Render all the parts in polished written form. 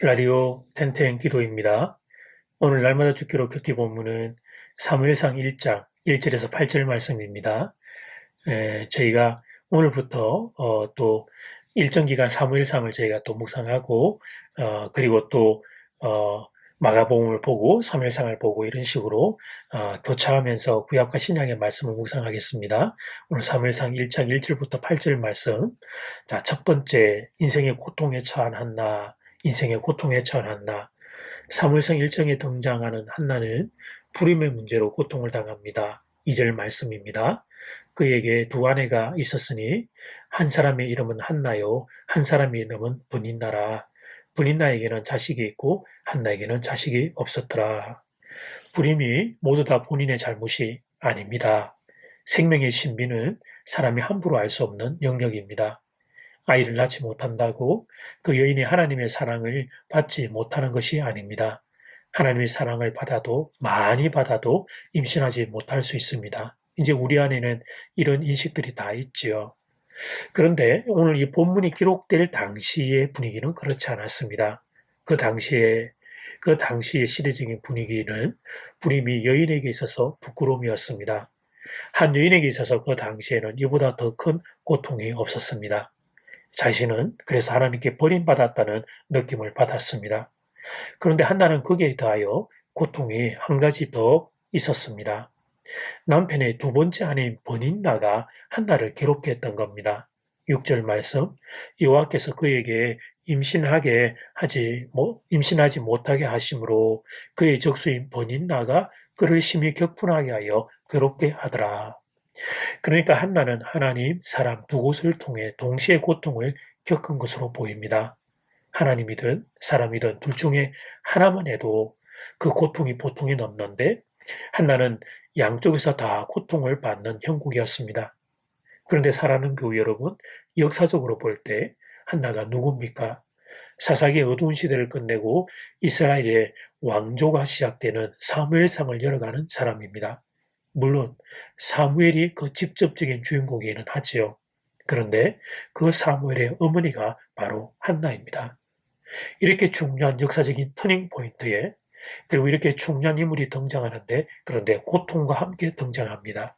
라디오 텐텐 기도입니다. 오늘 날마다 죽기로 큐티 본문은 사무엘상 1장 1절에서 8절 말씀입니다. 저희가 오늘부터 또 일정 기간 사무엘상을 저희가 또 묵상하고 그리고 또 마가복음을 보고 사무엘상을 보고 이런 식으로 교차하면서 구약과 신약의 말씀을 묵상하겠습니다. 오늘 사무엘상 1장 1절부터 8절 말씀. 자, 첫 번째, 인생의 고통에 처한 한나. 인생의 고통에 처한 한나. 사무엘상 1장에 등장하는 한나는 불임의 문제로 고통을 당합니다. 2절 말씀입니다. 그에게 두 아내가 있었으니 한 사람의 이름은 한나요, 한 사람의 이름은 브닌나라. 브닌나에게는 자식이 있고 한나에게는 자식이 없었더라. 불임이 모두 다 본인의 잘못이 아닙니다. 생명의 신비는 사람이 함부로 알 수 없는 영역입니다. 아이를 낳지 못한다고 그 여인이 하나님의 사랑을 받지 못하는 것이 아닙니다. 하나님의 사랑을 받아도 많이 받아도 임신하지 못할 수 있습니다. 이제 우리 안에는 이런 인식들이 다 있지요. 그런데 오늘 이 본문이 기록될 당시의 분위기는 그렇지 않았습니다. 그 당시의 시대적인 분위기는 불임이 여인에게 있어서 부끄러움이었습니다. 한 여인에게 있어서 그 당시에는 이보다 더 큰 고통이 없었습니다. 자신은 그래서 하나님께 버림받았다는 느낌을 받았습니다. 그런데 한나는 거기에 더하여 고통이 한 가지 더 있었습니다. 남편의 두 번째 아내인 버닌나가 한나를 괴롭게 했던 겁니다. 6절 말씀, 여호와께서 그에게 임신하지 못하게 하심으로 그의 적수인 버닌나가 그를 심히 격분하게 하여 괴롭게 하더라. 그러니까 한나는 하나님, 사람 두 곳을 통해 동시에 고통을 겪은 것으로 보입니다. 하나님이든 사람이든 둘 중에 하나만 해도 그 고통이 보통이 넘는데 한나는 양쪽에서 다 고통을 받는 형국이었습니다. 그런데 사랑하는 교회 여러분, 역사적으로 볼 때 한나가 누굽니까? 사사기의 어두운 시대를 끝내고 이스라엘의 왕조가 시작되는 사무엘상을 열어가는 사람입니다. 물론 사무엘이 그 직접적인 주인공이기는 하지요. 그런데 그 사무엘의 어머니가 바로 한나입니다. 이렇게 중요한 역사적인 터닝 포인트에 그리고 이렇게 중요한 인물이 등장하는데 그런데 고통과 함께 등장합니다.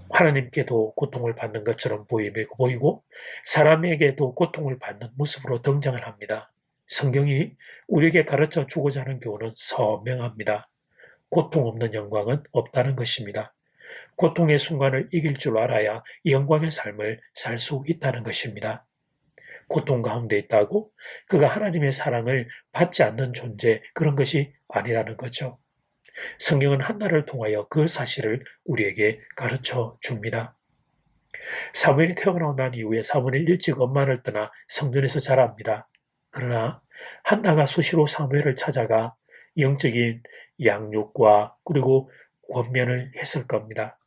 하나님께도 고통을 받는 것처럼 보이고 사람에게도 고통을 받는 모습으로 등장을 합니다. 성경이 우리에게 가르쳐 주고자 하는 교훈은 선명합니다. 고통 없는 영광은 없다는 것입니다. 고통의 순간을 이길 줄 알아야 영광의 삶을 살 수 있다는 것입니다. 고통 가운데 있다고 그가 하나님의 사랑을 받지 않는 존재, 그런 것이 아니라는 거죠. 성경은 한나를 통하여 그 사실을 우리에게 가르쳐 줍니다. 사무엘이 태어나고 난 이후에 사무엘은 일찍 엄마를 떠나 성전에서 자랍니다. 그러나 한나가 수시로 사무엘을 찾아가 영적인 양육과 그리고 권면을 했을 겁니다.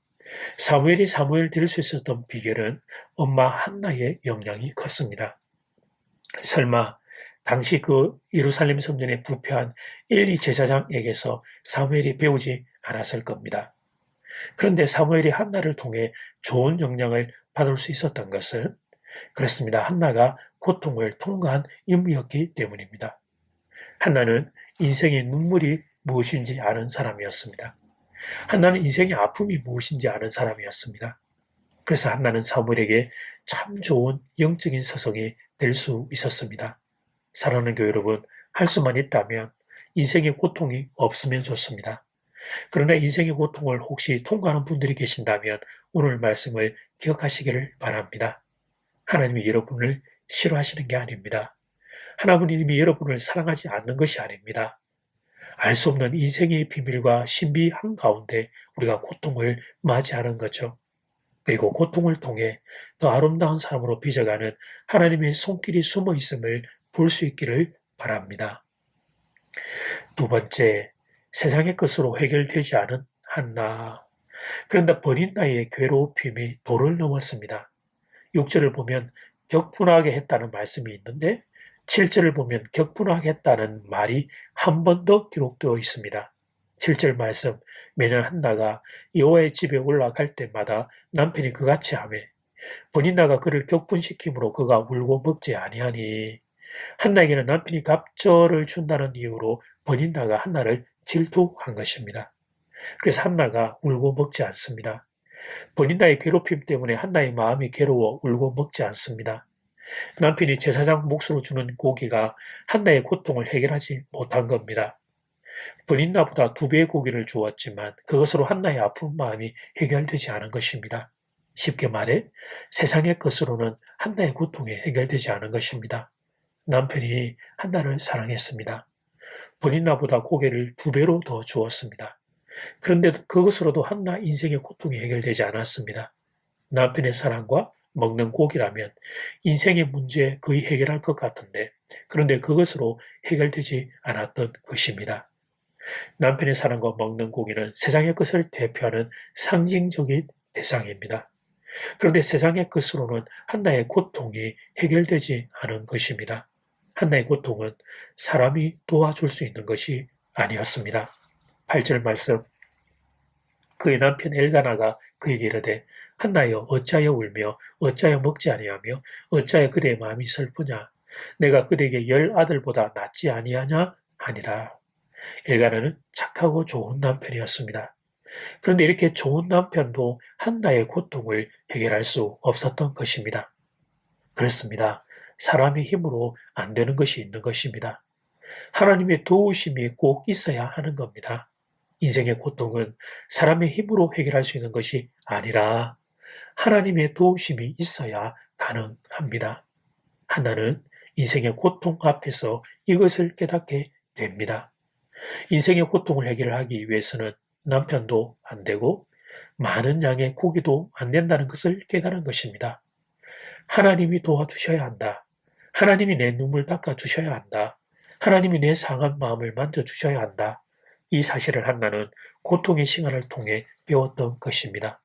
사무엘이 사무엘 될 수 있었던 비결은 엄마 한나의 영향이 컸습니다. 설마 당시 그 예루살렘 성전에 부패한 엘리 제사장에게서 사무엘이 배우지 않았을 겁니다. 그런데 사무엘이 한나를 통해 좋은 영향을 받을 수 있었던 것은 그렇습니다. 한나가 고통을 통과한 인물이었기 때문입니다. 한나는 인생의 눈물이 무엇인지 아는 사람이었습니다. 한나는 인생의 아픔이 무엇인지 아는 사람이었습니다. 그래서 한나는 사무엘에게 참 좋은 영적인 서성이 될 수 있었습니다. 사랑하는 교회 여러분, 할 수만 있다면 인생의 고통이 없으면 좋습니다. 그러나 인생의 고통을 혹시 통과하는 분들이 계신다면 오늘 말씀을 기억하시기를 바랍니다. 하나님이 여러분을 싫어하시는 게 아닙니다. 하나님이 여러분을 사랑하지 않는 것이 아닙니다. 알 수 없는 인생의 비밀과 신비 한가운데 우리가 고통을 맞이하는 거죠. 그리고 고통을 통해 더 아름다운 사람으로 빚어가는 하나님의 손길이 숨어 있음을 볼 수 있기를 바랍니다. 두 번째, 세상의 것으로 해결되지 않은 한나. 그런데 버린나의 괴롭힘이 도를 넘었습니다. 6절을 보면 격분하게 했다는 말씀이 있는데 7절을 보면 격분하게 했다는 말이 한 번 더 기록되어 있습니다. 7절 말씀, 매년 한나가 여호와의 집에 올라갈 때마다 남편이 그같이 하매 버닌나가 그를 격분시킴으로 그가 울고 먹지 아니하니 한나에게는 남편이 갑절을 준다는 이유로 버닌나가 한나를 질투한 것입니다. 그래서 한나가 울고 먹지 않습니다. 버닌나의 괴롭힘 때문에 한나의 마음이 괴로워 울고 먹지 않습니다. 남편이 제사장 몫으로 주는 고기가 한나의 고통을 해결하지 못한 겁니다. 버닌나보다 2배의 고기를 주었지만 그것으로 한나의 아픈 마음이 해결되지 않은 것입니다. 쉽게 말해 세상의 것으로는 한나의 고통이 해결되지 않은 것입니다. 남편이 한나를 사랑했습니다. 버닌나보다 고기를 2배로 더 주었습니다. 그런데 그것으로도 한나 인생의 고통이 해결되지 않았습니다. 남편의 사랑과 먹는 고기라면 인생의 문제 거의 해결할 것 같은데 그런데 그것으로 해결되지 않았던 것입니다. 남편의 사랑과 먹는 고기는 세상의 것을 대표하는 상징적인 대상입니다. 그런데 세상의 것으로는 한나의 고통이 해결되지 않은 것입니다. 한나의 고통은 사람이 도와줄 수 있는 것이 아니었습니다. 8절 말씀. 그의 남편 엘가나가 그에게 이르되 한나여 어찌하여 울며 어찌하여 먹지 아니하며 어찌하여 그대의 마음이 슬프냐 내가 그대에게 10아들보다 낫지 아니하냐 하니라. 엘가나는 착하고 좋은 남편이었습니다. 그런데 이렇게 좋은 남편도 한나의 고통을 해결할 수 없었던 것입니다. 그렇습니다. 사람의 힘으로 안 되는 것이 있는 것입니다. 하나님의 도우심이 꼭 있어야 하는 겁니다. 인생의 고통은 사람의 힘으로 해결할 수 있는 것이 아니라 하나님의 도우심이 있어야 가능합니다. 한나는 인생의 고통 앞에서 이것을 깨닫게 됩니다. 인생의 고통을 해결하기 위해서는 남편도 안 되고 많은 양의 고기도 안 된다는 것을 깨달은 것입니다. 하나님이 도와주셔야 한다. 하나님이 내 눈물 닦아주셔야 한다. 하나님이 내 상한 마음을 만져주셔야 한다. 이 사실을 한나는 고통의 시간을 통해 배웠던 것입니다.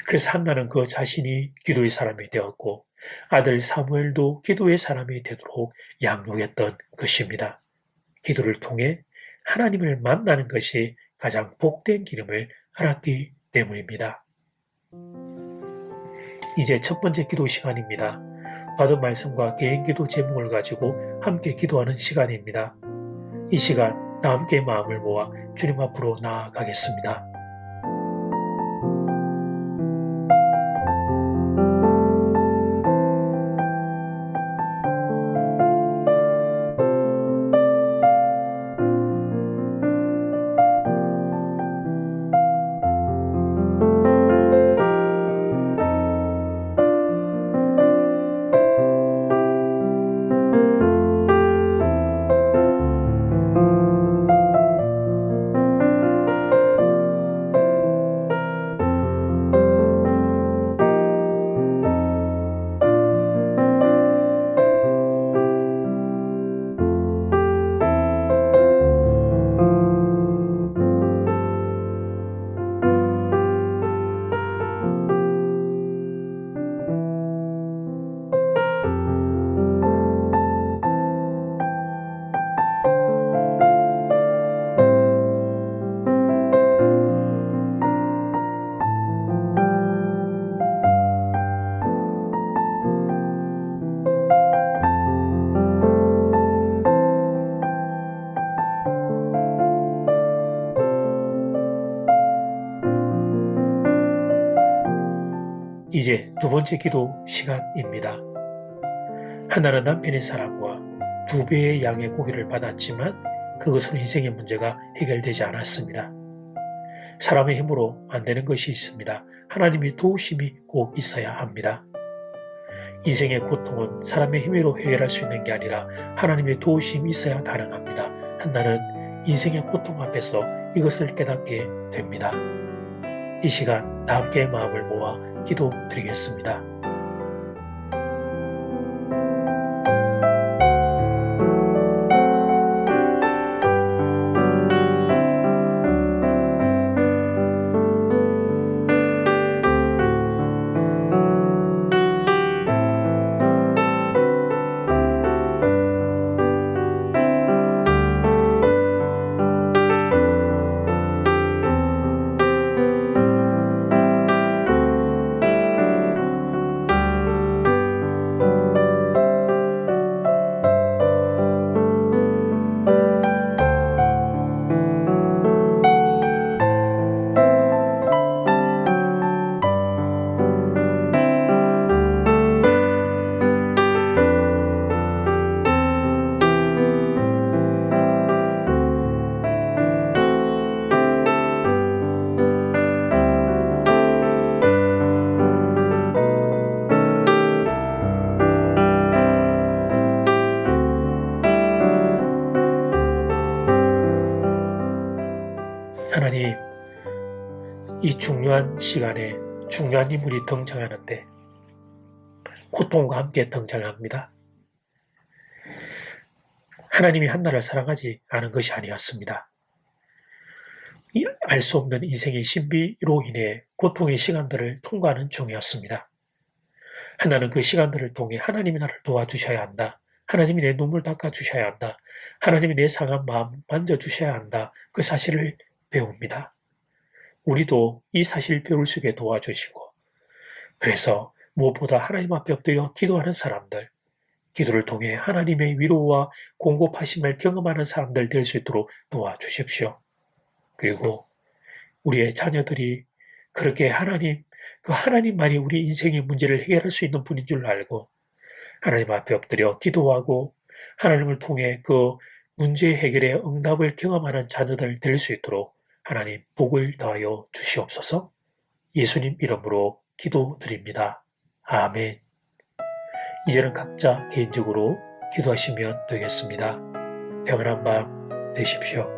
그래서 한나는 그 자신이 기도의 사람이 되었고 아들 사무엘도 기도의 사람이 되도록 양육했던 것입니다. 기도를 통해 하나님을 만나는 것이 가장 복된 길임을 알았기 때문입니다. 이제 첫 번째 기도 시간입니다. 받은 말씀과 개인 기도 제목을 가지고 함께 기도하는 시간입니다. 이 시간 다 함께 마음을 모아 주님 앞으로 나아가겠습니다. 이제 두 번째 기도 시간입니다. 한나는 남편의 사랑과 2배의 양의 고기를 받았지만 그것으로 인생의 문제가 해결되지 않았습니다. 사람의 힘으로 안 되는 것이 있습니다. 하나님의 도우심이 꼭 있어야 합니다. 인생의 고통은 사람의 힘으로 해결할 수 있는 게 아니라 하나님의 도우심이 있어야 가능합니다. 한나는 인생의 고통 앞에서 이것을 깨닫게 됩니다. 이 시간 다 함께 마음을 모아 기도드리겠습니다. 하나님, 이 중요한 시간에 중요한 인물이 등장하는데 고통과 함께 등장합니다. 하나님이 한나를 사랑하지 않은 것이 아니었습니다. 알 수 없는 인생의 신비로 인해 고통의 시간들을 통과하는 중이었습니다. 한나는 그 시간들을 통해 하나님이 나를 도와주셔야 한다. 하나님이 내 눈물 닦아주셔야 한다. 하나님이 내 상한 마음 만져주셔야 한다. 그 사실을 배웁니다. 우리도 이 사실을 배울 수 있게 도와주시고, 그래서 무엇보다 하나님 앞에 엎드려 기도하는 사람들, 기도를 통해 하나님의 위로와 공급하심을 경험하는 사람들 될 수 있도록 도와주십시오. 그리고 우리의 자녀들이 그렇게 그 하나님만이 우리 인생의 문제를 해결할 수 있는 분인 줄 알고 하나님 앞에 엎드려 기도하고 하나님을 통해 그 문제 해결의 응답을 경험하는 자녀들 될 수 있도록 하나님 복을 더하여 주시옵소서. 예수님 이름으로 기도드립니다. 아멘. 이제는 각자 개인적으로 기도하시면 되겠습니다. 평안한 밤 되십시오.